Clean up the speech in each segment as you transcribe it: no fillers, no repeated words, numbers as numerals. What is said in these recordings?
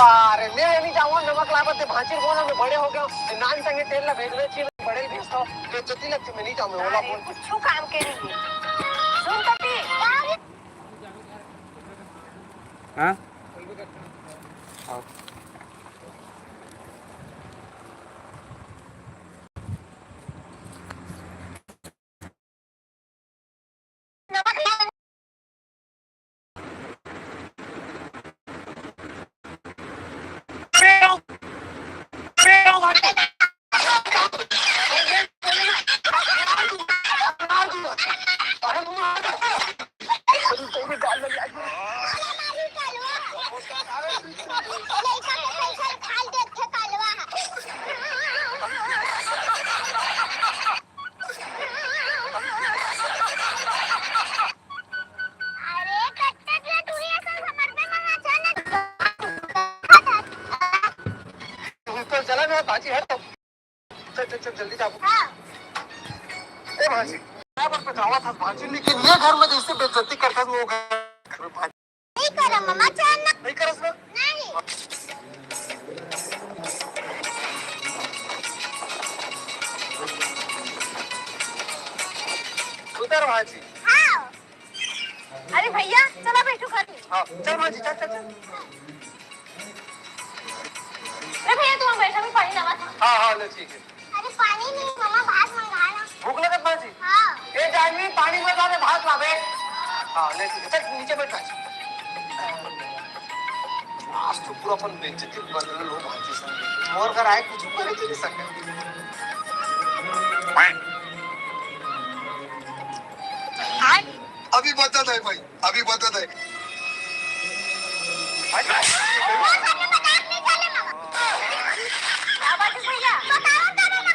अरे मैं नहीं जाऊंगा नमक लावत भाजी बोला मैं बड़े हो गए नान संगे तेल ला भेज भेज बड़े भेजता तो जति लगती मैं नहीं जाऊंगा ओला बोल कुछ काम के नहीं सुन तती हां चला मैं भाजी है तो चल जल्दी जाओ ए भाजी बराबर पकावा था भाजी लेकिन ये घर में जैसे बेइज्जती करता वो भाजी नहीं करा मम्मा चान नहीं करस ना नहीं उधर भाजी हाँ अरे भैया चलो बैठो घर में हाँ चल भाजी चल अरे भैया तुम बैठा में पानी लगा था हाँ ले ठीक है अरे पानी नहीं मम्मा भात मंगाना भूख लगत भाजी हाँ ए जानवी पानी में जाने भात लावे हाँ ले ठीक है चल नीचे बैठ भाजी आज तो पूरा अपन बेइज्जती बदल लो भाजी से मोर घर आए कुछ करे नहीं सके अभी बता दे भाई अभी बता दे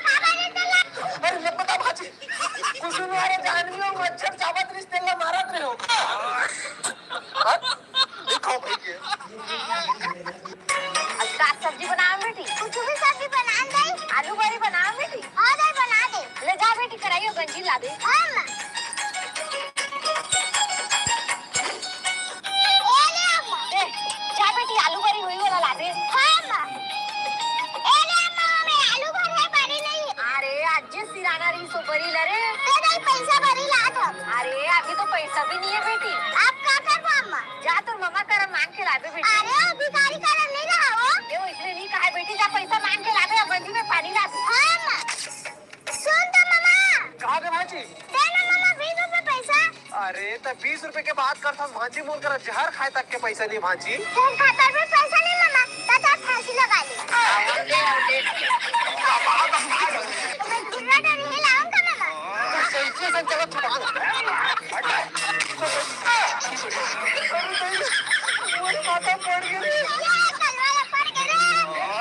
अरे ये पता भाजी कुछ नहीं आ रहा जानवी हो मच्छर चावत रिश्ते ला मारत रहे हो देखो भाई के आज सब्जी बनाओ बेटी कुछ भी सब्जी बना दे आलू बड़ी बनाओ बेटी हाँ दे बना दे ले जा बेटी कढ़ाई और गंजी ला दे हाँ मां जा बेटी आलू बड़ी हुई वाला ला दे हाँ मां ए ले अम्मा मैं आलू भरे बड़ी नहीं अरे आज जे सिराना रही सो बड़ी लरे ते नहीं पैसा भरी ला था अरे अभी तो पैसा भी नहीं है बेटी आप क्या कर अम्मा जा तो मम्मा कर मांग के ला दे बेटी अरे भिखारी कर नहीं रहा हो ये इसने नहीं कहा बेटी जा पैसा मांग के ला दे अब गंजी में पानी ला दे हां मां सुन तो मम्मा कहां गए भाजी दे ना मम्मा 20 रुपए पैसा अरे तो 20 रुपए के बात करता भाजी मोर कर जहर खाए तक के पैसा नहीं भाजी तेरे खाता में पैसा नहीं मम्मा तथा फांसी लगा ले मैं गुर्रा डरी है लाऊंगा मम्मा कैसे से चलो छुपा मोर खाता पड़ गई तलवार पड़ गई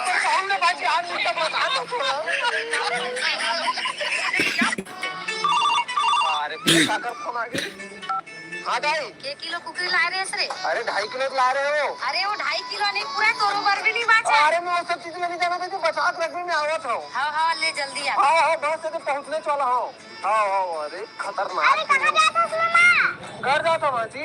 तो सामने भाजी आज मुझे बता दो थोड़ा अरे पैसा कर फोन आ गई हाँ ढाई के किलो कुकरी ला रहे रे अरे 2.5 किलो ला रहे हो अरे वो 2.5 किलो नहीं पूरा तोरो भर भी नहीं बाचा अरे मैं वो सब चीज लेने जाना था जो बचात रखने में आवत हूँ हाँ ले जल्दी आ हाँ बस से तो पहुँचने वाला हूँ हाँ अरे खतरनाक अरे कहाँ जाता है मम्मा घर जाता भाजी